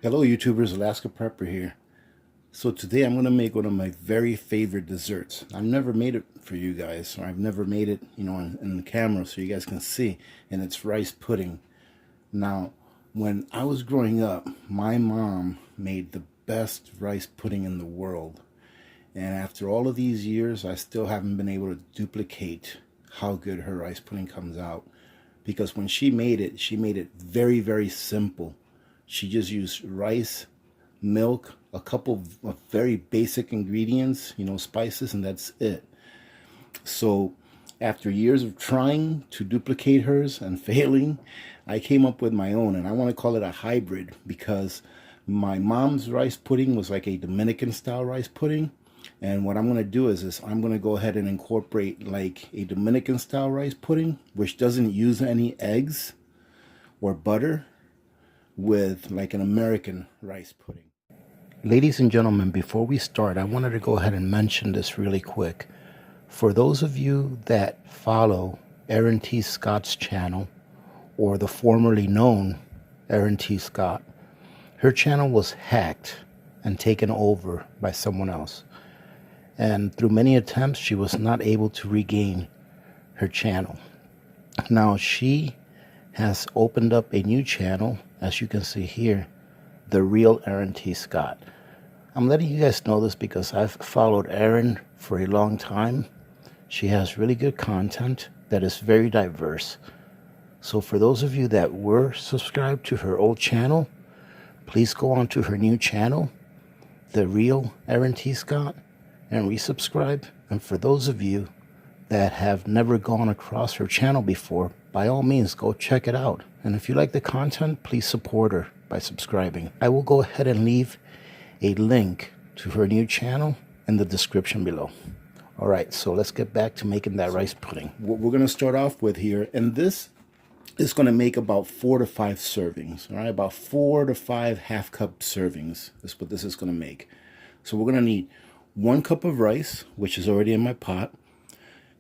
Hello YouTubers, Alaska Prepper here. So today I'm going to make one of my very favorite desserts. I've never made it for you guys, or I've never made it, in the camera so you guys can see, and it's rice pudding. Now, when I was growing up, my mom made the best rice pudding in the world. And after all of these years, I still haven't been able to duplicate how good her rice pudding comes out. Because when she made it very, very simple. She just used rice, milk, a couple of very basic ingredients, spices, and that's it. So after years of trying to duplicate hers and failing, I came up with my own, and I want to call it a hybrid because my mom's rice pudding was like a Dominican style rice pudding. And what I'm going to do is I'm going to go ahead and incorporate like a Dominican style rice pudding, which doesn't use any eggs or butter, with like an American rice pudding. Ladies and gentlemen, before we start, I wanted to go ahead and mention this really quick. For those of you that follow Erin T. Scott's channel, or the formerly known Erin T. Scott, her channel was hacked and taken over by someone else. And through many attempts, she was not able to regain her channel. Now she has opened up a new channel, as you can see here, The Real Erin T. Scott. I'm letting you guys know this because I've followed Erin for a long time. She has really good content that is very diverse. So for those of you that were subscribed to her old channel, please go on to her new channel, The Real Erin T. Scott, and resubscribe. And for those of you that have never gone across her channel before, by all means, go check it out. And if you like the content, please support her by subscribing. I will go ahead and leave a link to her new channel in the description below. All right, so let's get back to making that rice pudding. What we're going to start off with here, and this is going to make about 4 to 5 servings. All right, about 4 to 5 half-cup servings is what this is going to make. So we're going to need 1 cup of rice, which is already in my pot,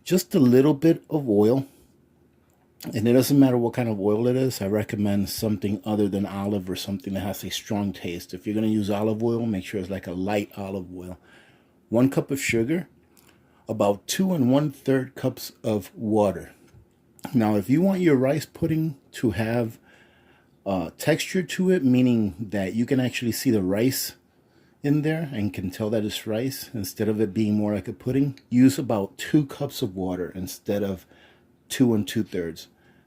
just a little bit of oil. And it doesn't matter what kind of oil it is. I recommend something other than olive or something that has a strong taste. If you're going to use olive oil, make sure it's like a light olive oil. 1 cup of sugar, about 2 1/3 cups of water. Now, if you want your rice pudding to have texture to it, meaning that you can actually see the rice in there and can tell that it's rice instead of it being more like a pudding, use about 2 cups of water instead of 2 2/3.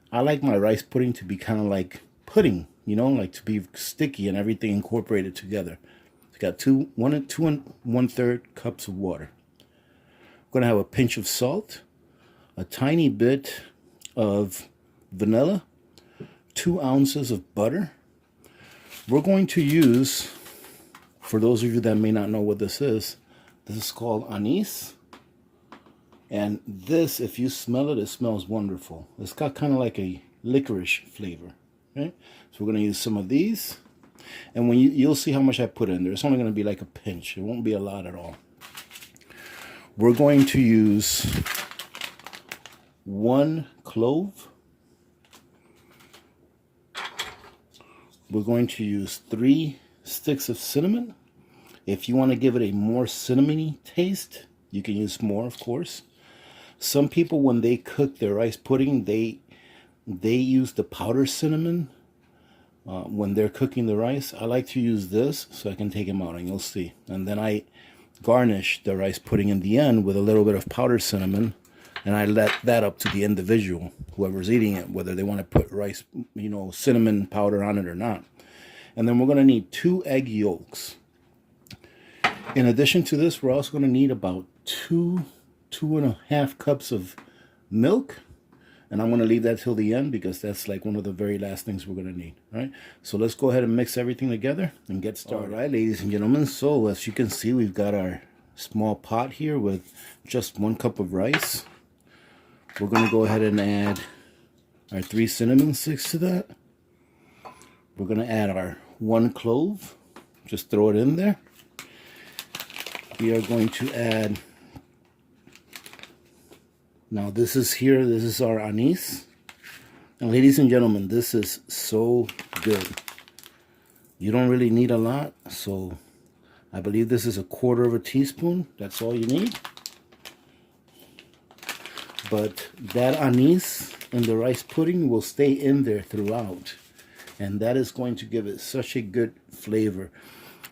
I like my rice pudding to be kind of like pudding, like to be sticky and everything incorporated together. So got 2 1/3 cups of water. I'm going to have a pinch of salt, a tiny bit of vanilla, 2 ounces of butter. We're going to use, for those of you that may not know what this is called anise. And this, if you smell it, it smells wonderful. It's got kind of like a licorice flavor, right? So we're going to use some of these. And when you'll see how much I put in there. It's only going to be like a pinch. It won't be a lot at all. We're going to use 1 clove. We're going to use 3 sticks of cinnamon. If you want to give it a more cinnamony taste, you can use more, of course. Some people, when they cook their rice pudding, they use the powdered cinnamon when they're cooking the rice. I like to use this so I can take them out, and you'll see. And then I garnish the rice pudding in the end with a little bit of powdered cinnamon, and I let that up to the individual, whoever's eating it, whether they want to put rice, cinnamon powder on it or not. And then we're going to need 2 egg yolks. In addition to this, we're also going to need about 2 1/2 cups of milk. And I'm going to leave that till the end because that's like one of the very last things we're going to need. All right. So let's go ahead and mix everything together and get started. All right, ladies and gentlemen. So as you can see, we've got our small pot here with just 1 cup of rice. We're going to go ahead and add our 3 cinnamon sticks to that. We're going to add our 1 clove. Just throw it in there. We are going to add, now this is our anise. And ladies and gentlemen, this is so good. You don't really need a lot, so I believe this is 1/4 teaspoon. That's all you need. But that anise in the rice pudding will stay in there throughout. And that is going to give it such a good flavor.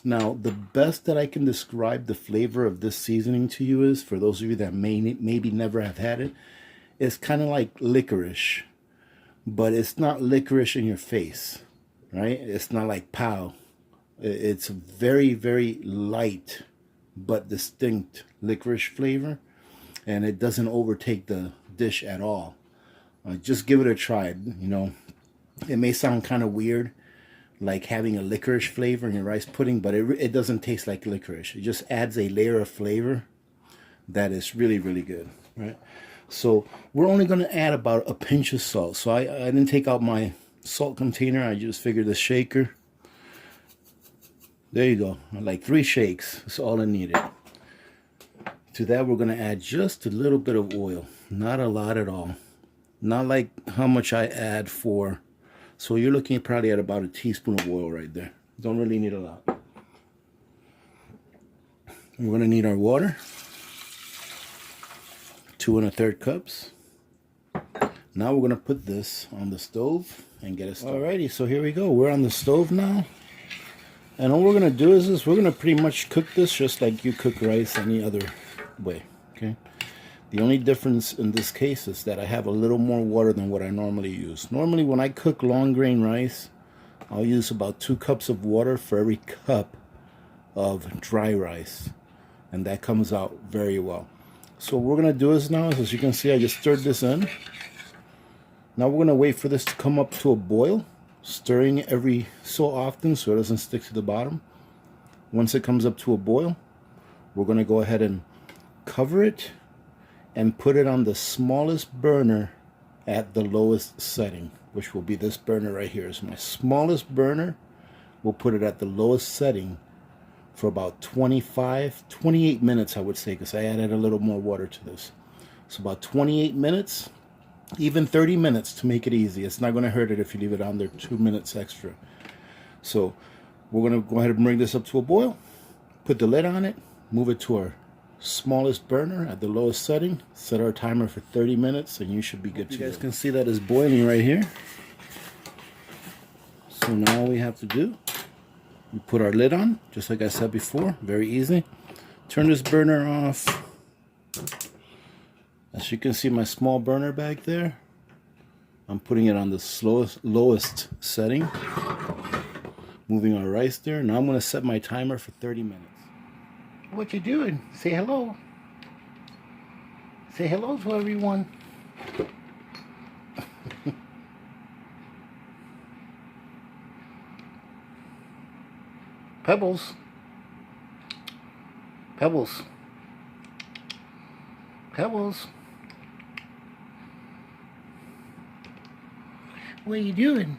Now, the best that I can describe the flavor of this seasoning to you is, for those of you that maybe never have had it, it's kind of like licorice. But it's not licorice in your face, right? It's not like pow. It's very, very light but distinct licorice flavor, and it doesn't overtake the dish at all. Just give it a try. You know, it may sound kind of weird, like having a licorice flavor in your rice pudding, but it doesn't taste like licorice. It just adds a layer of flavor that is really, really good, right? So we're only going to add about a pinch of salt. So I didn't take out my salt container. I just figured the shaker. There you go, like 3 shakes. That's all I needed. To that, we're going to add just a little bit of oil. Not a lot at all. Not like how much I add for. So you're looking probably at about a teaspoon of oil right there. Don't really need a lot. We're going to need our water. 2 1/3 cups. Now we're going to put this on the stove and get it started. Alrighty, so here we go. We're on the stove now. And all we're going to do is we're going to pretty much cook this just like you cook rice any other way, okay? The only difference in this case is that I have a little more water than what I normally use. Normally when I cook long grain rice, I'll use about 2 cups of water for every cup of dry rice. And that comes out very well. So what we're going to do is now, as you can see, I just stirred this in. Now we're going to wait for this to come up to a boil, stirring every so often so it doesn't stick to the bottom. Once it comes up to a boil, we're going to go ahead and cover it and put it on the smallest burner at the lowest setting, which will be this burner right here. It's my smallest burner. We'll put it at the lowest setting for about 28 minutes, I would say, because I added a little more water to this. So about 28 minutes, even 30 minutes to make it easy. It's not going to hurt it if you leave it on there 2 minutes extra. So we're going to go ahead and bring this up to a boil, put the lid on it, move it to our smallest burner at the lowest setting, set our timer for 30 minutes, and you should be good to go. You guys can see that it's boiling right here. So now all we have to do, we put our lid on, just like I said before, very easy. Turn this burner off. As you can see, my small burner back there, I'm putting it on the lowest setting. Moving our rice there. Now I'm going to set my timer for 30 minutes. What you doing? Say hello. Say hello to everyone. Pebbles. Pebbles. Pebbles. What are you doing?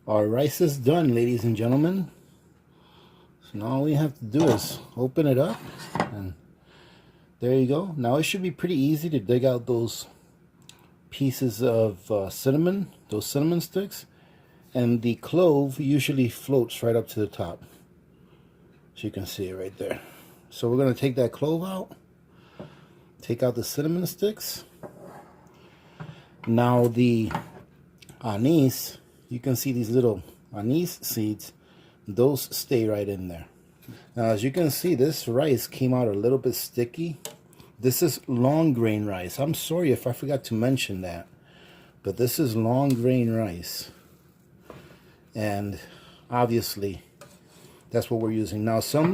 Our rice is done, ladies and gentlemen. So now all we have to do is open it up, and there you go. Now it should be pretty easy to dig out those pieces of cinnamon, those cinnamon sticks, and the clove usually floats right up to the top. So you can see it right there. So we're going to take that clove out, take out the cinnamon sticks. Now the anise, you can see these little anise seeds, those stay right in there. Now as you can see, this rice came out a little bit sticky. This is long grain rice. I'm sorry if I forgot to mention that, but this is long grain rice. And obviously that's what we're using. Now some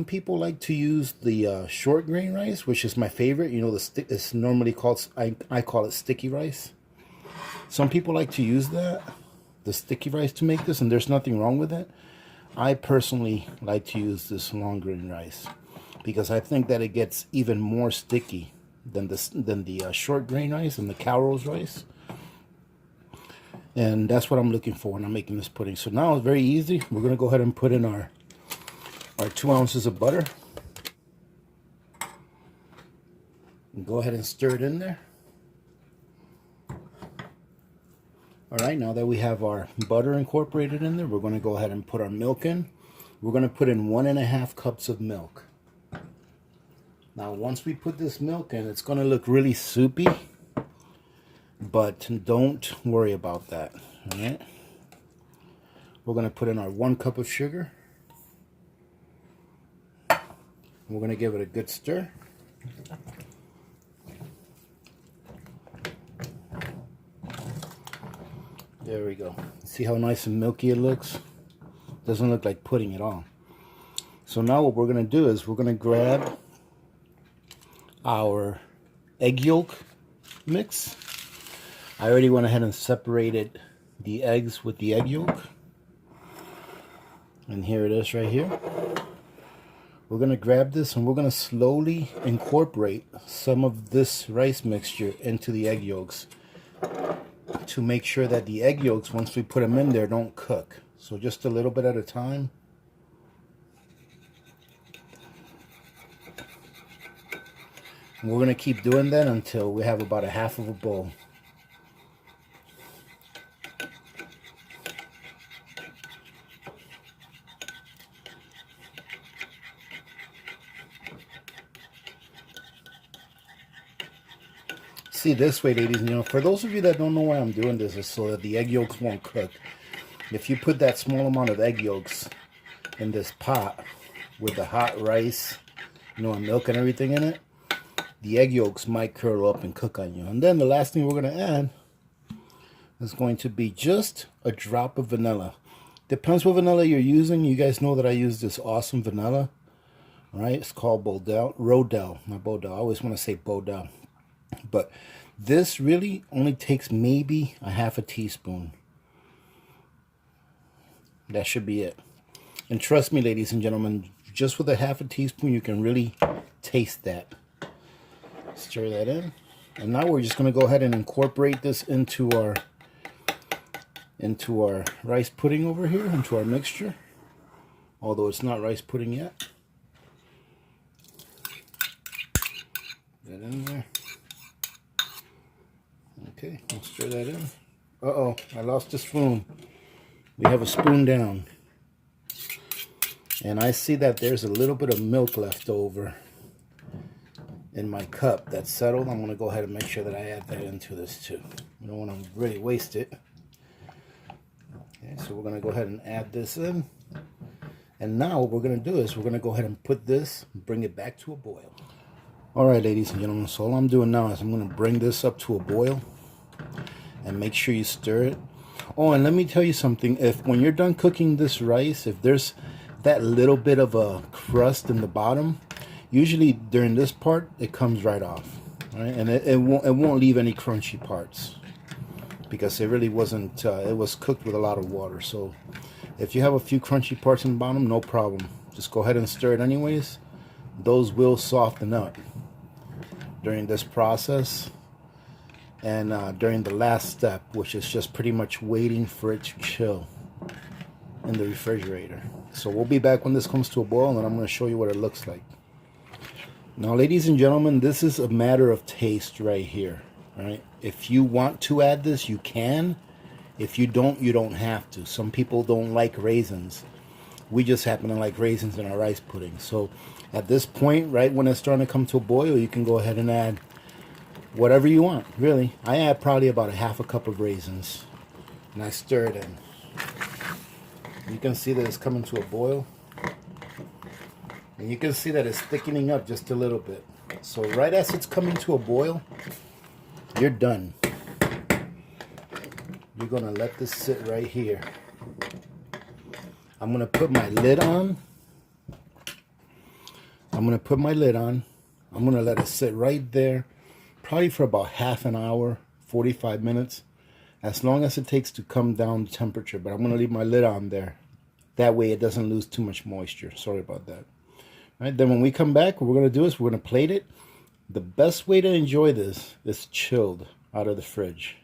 people like to use the short grain rice, which is my favorite. You know, it's normally called, I call it sticky rice. Some people like to use that, the sticky rice, to make this, and there's nothing wrong with it. I personally like to use this long grain rice because I think that it gets even more sticky than the short grain rice and the Calrose rice. And that's what I'm looking for when I'm making this pudding. So now it's very easy. We're going to go ahead and put in our 2 ounces of butter. go ahead and stir it in there. All right, now that we have our butter incorporated in there, we're going to go ahead and put our milk in. We're going to put in 1.5 cups of milk. Now, once we put this milk in, it's going to look really soupy, but don't worry about that. All right. We're going to put in our 1 cup of sugar. We're going to give it a good stir. There we go. See how nice and milky it looks? Doesn't look like pudding at all. So now what we're going to do is we're going to grab our egg yolk mix. I already went ahead and separated the eggs with the egg yolk. And here it is right here. We're going to grab this and we're going to slowly incorporate some of this rice mixture into the egg yolks to make sure that the egg yolks, once we put them in there, don't cook. So just a little bit at a time. And we're going to keep doing that until we have about 1/2 of a bowl. See, this way, ladies, for those of you that don't know why I'm doing this, is so that the egg yolks won't cook. If you put that small amount of egg yolks in this pot with the hot rice, and milk and everything in it, the egg yolks might curl up and cook on you. And then the last thing we're going to add is going to be just a drop of vanilla. Depends what vanilla you're using. You guys know that I use this awesome vanilla. All right, it's called Rodell, not Bodell. I always want to say Bodell. But this really only takes maybe 1/2 teaspoon. That should be it. And trust me, ladies and gentlemen, just with 1/2 teaspoon, you can really taste that. Stir that in. And now we're just going to go ahead and incorporate this into our rice pudding over here, into our mixture. Although it's not rice pudding yet. Get that in there. Okay, I'll stir that in. Uh-oh, I lost a spoon. We have a spoon down. And I see that there's a little bit of milk left over in my cup that's settled. I'm going to go ahead and make sure that I add that into this too. I don't want to really waste it. Okay, so we're going to go ahead and add this in. And now what we're going to do is we're going to go ahead and put this, bring it back to a boil. Alright, ladies and gentlemen, so all I'm doing now is I'm going to bring this up to a boil and make sure you stir it. Oh, and let me tell you something. When you're done cooking this rice, if there's that little bit of a crust in the bottom, usually during this part, it comes right off. Right? And it won't leave any crunchy parts because it really wasn't, it was cooked with a lot of water. So if you have a few crunchy parts in the bottom, no problem. Just go ahead and stir it anyways. Those will soften up during this process and during the last step, which is just pretty much waiting for it to chill in the refrigerator. So we'll be back when this comes to a boil, and I'm going to show you what it looks like. Now, ladies and gentlemen, this is a matter of taste right here. Right? If you want to add this, you can. If you don't, you don't have to. Some people don't like raisins. We just happen to like raisins in our rice pudding. So at this point, right when it's starting to come to a boil, you can go ahead and add whatever you want, really. I add probably about 1/2 cup of raisins, and I stir it in. You can see that it's coming to a boil, and you can see that it's thickening up just a little bit. So right as it's coming to a boil, you're done. You're gonna let this sit right here. I'm gonna put my lid on. I'm gonna let it sit right there, probably for about 1/2 hour, 45 minutes, as long as it takes to come down the temperature. But I'm gonna leave my lid on there. That way it doesn't lose too much moisture. Sorry about that. All right, then when we come back, what we're gonna do is we're gonna plate it. The best way to enjoy this is chilled out of the fridge.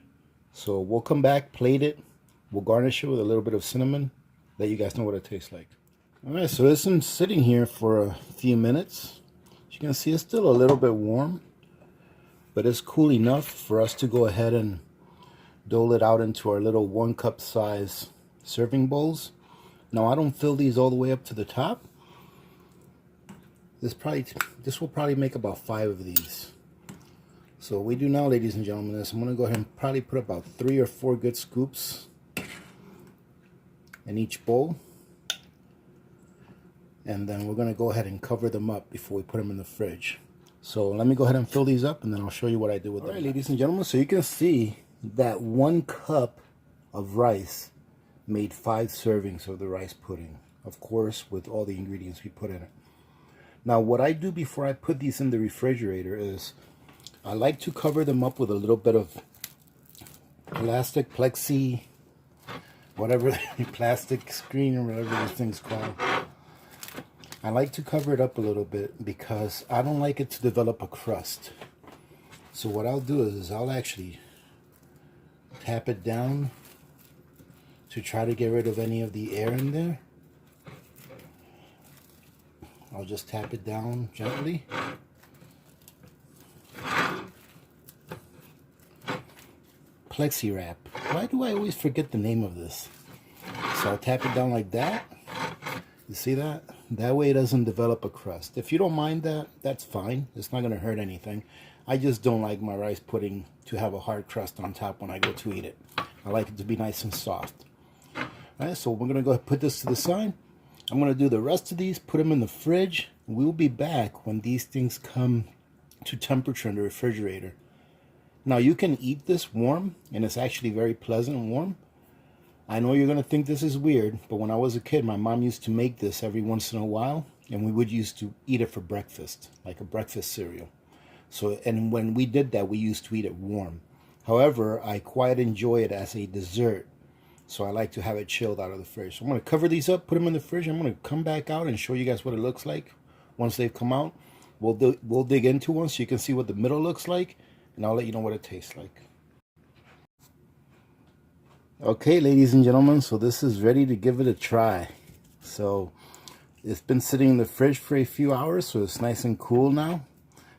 So we'll come back, plate it. We'll garnish it with a little bit of cinnamon. Let you guys know what it tastes like. All right, so it's been sitting here for a few minutes. As you can see, it's still a little bit warm. but it's cool enough for us to go ahead and dole it out into our little 1 cup size serving bowls. Now I don't fill these all the way up to the top. This will probably make about 5 of these. So what we do now, ladies and gentlemen, is I'm going to go ahead and probably put about 3 or 4 good scoops in each bowl. And then we're going to go ahead and cover them up before we put them in the fridge. So let me go ahead and fill these up, and then I'll show you what I do with them. Alright, ladies and gentlemen, so you can see that 1 cup of rice made 5 servings of the rice pudding. Of course, with all the ingredients we put in it. Now, what I do before I put these in the refrigerator is I like to cover them up with a little bit of elastic plexi, whatever, plastic screen or whatever this thing's called. I like to cover it up a little bit because I don't like it to develop a crust. So what I'll do is I'll actually tap it down to try to get rid of any of the air in there. I'll just tap it down gently. Plexi wrap. Why do I always forget the name of this? So I'll tap it down like that. You see that? That way it doesn't develop a crust. If you don't mind that, that's fine. It's not going to hurt anything. I just don't like my rice pudding to have a hard crust on top when I go to eat it. I like it to be nice and soft. All right, so we're going to go ahead and put this to the side. I'm going to do the rest of these, put them in the fridge. We'll be back when these things come to temperature in the refrigerator. Now you can eat this warm, and it's actually very pleasant and warm. I know you're going to think this is weird, but when I was a kid, my mom used to make this every once in a while, and we would used to eat it for breakfast, like a breakfast cereal. So, and when we did that, we used to eat it warm. However, I quite enjoy it as a dessert, so I like to have it chilled out of the fridge. So I'm going to cover these up, put them in the fridge. I'm going to come back out and show you guys what it looks like once they've come out. We'll dig into one so you can see what the middle looks like, and I'll let you know what it tastes like. Okay, ladies and gentlemen, so this is ready to give it a try. So it's been sitting in the fridge for a few hours, so it's nice and cool now,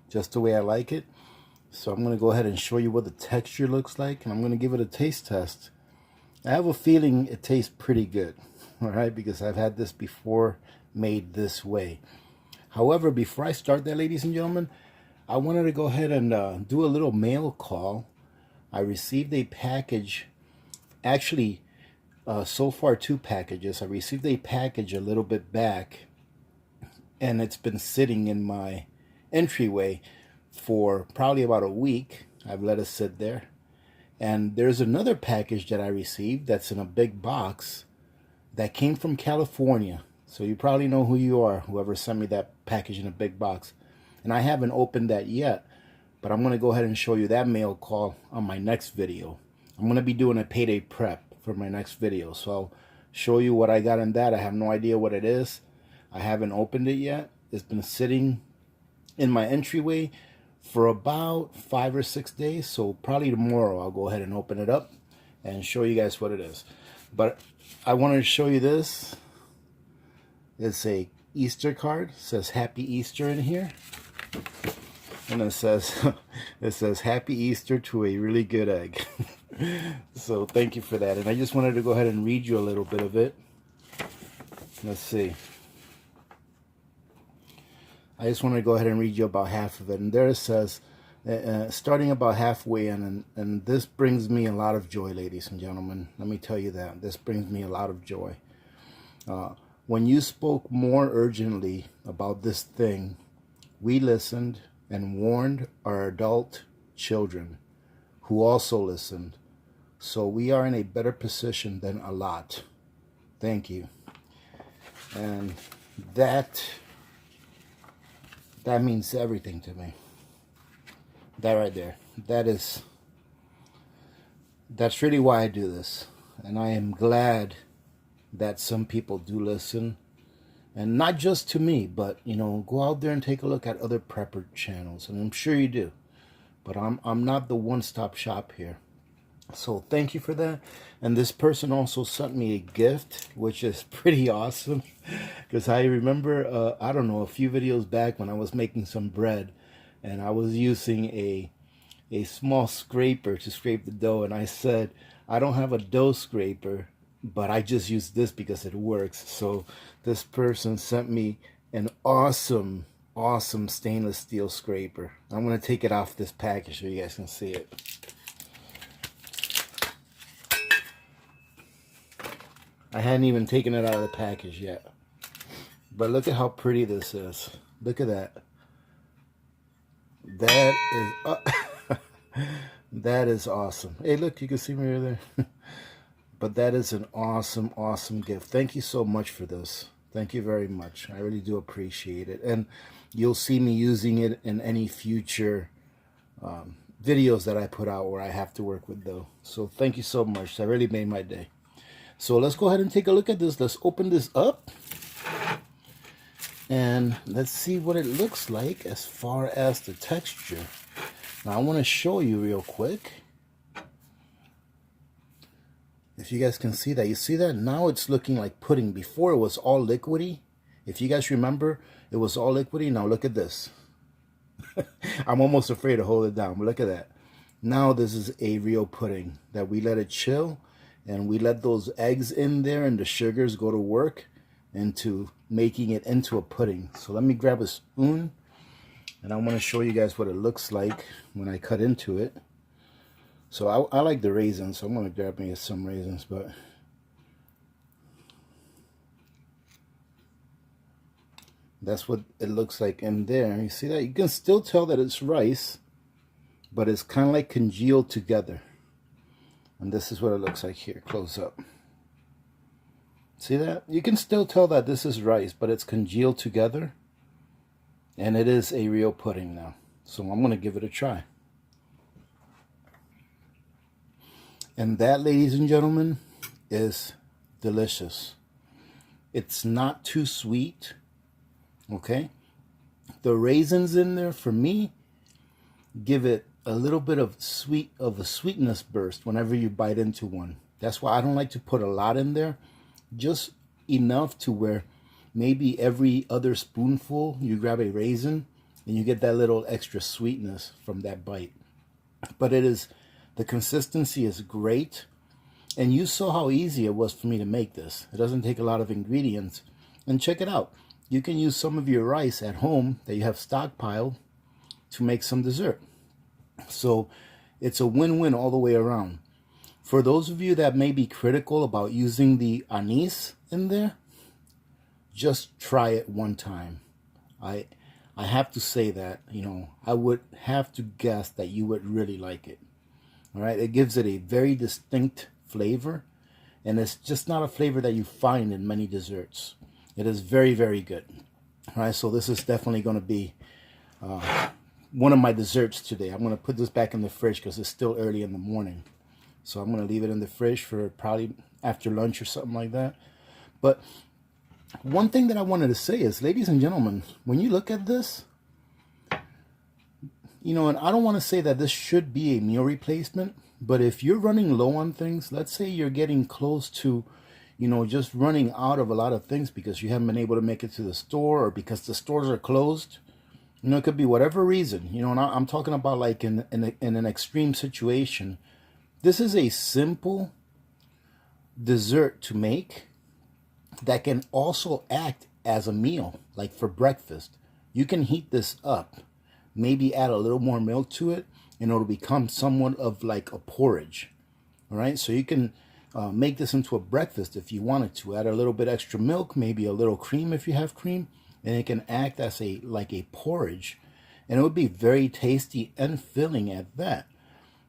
just the way I like it. So I'm going to go ahead and show you what the texture looks like, and I'm going to give it a taste test. I have a feeling it tastes pretty good, all right, because I've had this before made this way. However, before I start that, ladies and gentlemen, I wanted to go ahead and do a little mail call. I received a package. Actually, so far 2 packages. I received a package a little bit back, and it's been sitting in my entryway for probably about a week. I've let it sit there. And there's another package that I received that's in a big box that came from California. So you probably know who you are, whoever sent me that package in a big box. And I haven't opened that yet, but I'm going to go ahead and show you that mail call on my next video. I'm going to be doing a payday prep for my next video, so I'll show you what I got in that. I have no idea what it is. I haven't opened it yet. It's been sitting in my entryway for about 5 or 6 days, so probably tomorrow I'll go ahead and open it up and show you guys what it is. But I wanted to show you this. It's a Easter card. It says Happy Easter in here. And it says Happy Easter to a really good egg. So thank you for that. And I just wanted to go ahead and read you a little bit of it. Let's see. I just want to go ahead and read you about half of it. And there it says, starting about halfway in, and this brings me a lot of joy, ladies and gentlemen. Let me tell you that. This brings me a lot of joy. When you spoke more urgently about this thing, we listened and warned our adult children, who also listened. So we are in a better position than a lot. Thank you. And that means everything to me. That right there. That's really why I do this. And I am glad that some people do listen. And not just to me, but, you know, go out there and take a look at other prepper channels. And I'm sure you do. But I'm not the one-stop shop here. So thank you for that. And this person also sent me a gift, which is pretty awesome. Because I remember, I don't know, a few videos back when I was making some bread. And I was using a a small scraper to scrape the dough, and I said, I don't have a dough scraper, but I just use this because it works. So this person sent me an awesome stainless steel scraper. I'm going to take it off this package so you guys can see it. I hadn't even taken it out of the package yet. But look at how pretty this is. Look at that. That is that is awesome. Hey, look, you can see me right there. But that is an awesome gift. Thank you so much for this. Thank you very much. I really do appreciate it. And you'll see me using it in any future videos that I put out where I have to work with dough. So thank you so much. That really made my day. So let's go ahead and take a look at this. Let's open this up. And let's see what it looks like as far as the texture. Now I want to show you real quick. If you guys can see that. You see that? Now it's looking like pudding. Before it was all liquidy. If you guys remember, it was all liquidy. Now look at this. I'm almost afraid to hold it down, but look at that. Now this is a real pudding that we let it chill. And we let those eggs in there and the sugars go to work into making it into a pudding. So let me grab a spoon and I want to show you guys what it looks like when I cut into it. So I like the raisins, so I'm going to grab me some raisins, but that's what it looks like in there. You see that? You can still tell that it's rice, but it's kind of like congealed together. And this is what it looks like here, close up. See that? You can still tell that this is rice, but it's congealed together. And it is a real pudding now. So I'm going to give it a try. And that, ladies and gentlemen, is delicious. It's not too sweet. Okay? The raisins in there, for me, give it a little bit of a sweetness burst whenever you bite into one. That's why I don't like to put a lot in there. Just enough to where maybe every other spoonful you grab a raisin and you get that little extra sweetness from that bite. But the consistency is great. And you saw how easy it was for me to make this. It doesn't take a lot of ingredients. And check it out. You can use some of your rice at home that you have stockpiled to make some dessert. So it's a win-win all the way around. For those of you that may be critical about using the anise in there, just try it one time. I have to say that, you know, I would have to guess that you would really like it. All right, it gives it a very distinct flavor, and it's just not a flavor that you find in many desserts. It is very, very good. All right, so this is definitely going to be one of my desserts today. I'm going to put this back in the fridge because it's still early in the morning. So I'm going to leave it in the fridge for probably after lunch or something like that. But one thing that I wanted to say is, ladies and gentlemen, when you look at this, you know, and I don't want to say that this should be a meal replacement, but if you're running low on things, let's say you're getting close to, you know, just running out of a lot of things because you haven't been able to make it to the store or because the stores are closed. You know, it could be whatever reason, you know, and I'm talking about like in an extreme situation. This is a simple dessert to make that can also act as a meal, like for breakfast. You can heat this up, maybe add a little more milk to it, and it'll become somewhat of like a porridge. All right, so you can make this into a breakfast if you wanted to. Add a little bit extra milk, maybe a little cream if you have cream, and it can act as like a porridge, and it would be very tasty and filling at that.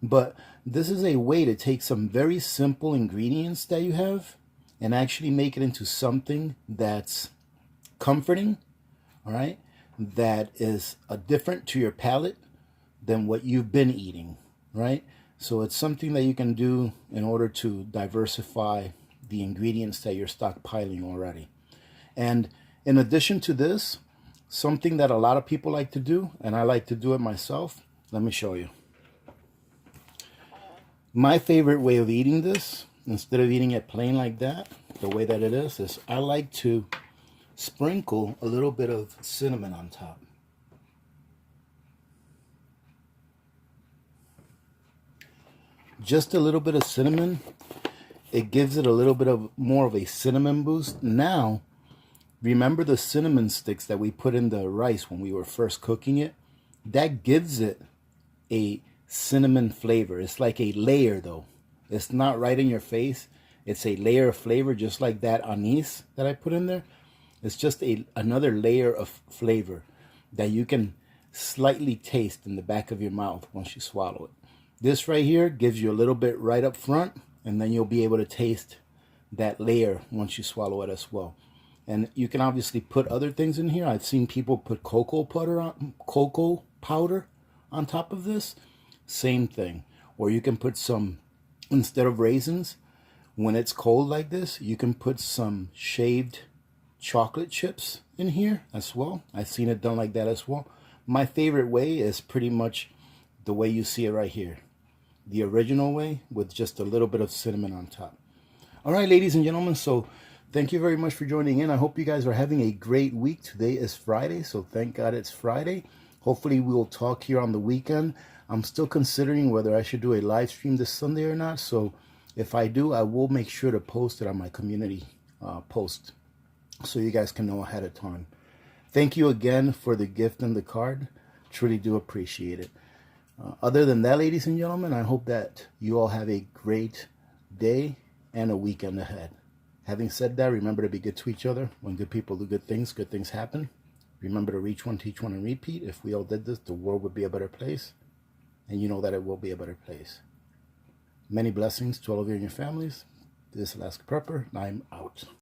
But this is a way to take some very simple ingredients that you have and actually make it into something that's comforting, all right, that is different to your palate than what you've been eating, right? So it's something that you can do in order to diversify the ingredients that you're stockpiling already. And in addition to this, something that a lot of people like to do, and I like to do it myself, let me show you. My favorite way of eating this, instead of eating it plain like that, the way that it is I like to sprinkle a little bit of cinnamon on top. just a little bit of cinnamon. It gives it a little bit of more of a cinnamon boost. Now, remember the cinnamon sticks that we put in the rice when we were first cooking it? That gives it a cinnamon flavor. It's like a layer though. It's not right in your face. It's a layer of flavor, just like that anise that I put in there. It's just another layer of flavor that you can slightly taste in the back of your mouth once you swallow it. This right here gives you a little bit right up front, and then you'll be able to taste that layer once you swallow it as well. And you can obviously put other things in here. I've seen people put cocoa powder on top of this. Same thing. Or you can put some, instead of raisins, when it's cold like this, you can put some shaved chocolate chips in here as well. I've seen it done like that as well. My favorite way is pretty much the way you see it right here. The original way with just a little bit of cinnamon on top. All right, ladies and gentlemen, so thank you very much for joining in. I hope you guys are having a great week. Today is Friday, so thank God it's Friday. Hopefully we will talk here on the weekend. I'm still considering whether I should do a live stream this Sunday or not. So if I do, I will make sure to post it on my community post so you guys can know ahead of time. Thank you again for the gift and the card. Truly do appreciate it. Other than that, ladies and gentlemen, I hope that you all have a great day and a weekend ahead. Having said that, remember to be good to each other. When good people do good things happen. Remember to reach one, teach one, and repeat. If we all did this, the world would be a better place. And you know that it will be a better place. Many blessings to all of you and your families. This is Alaska Prepper, and I'm out.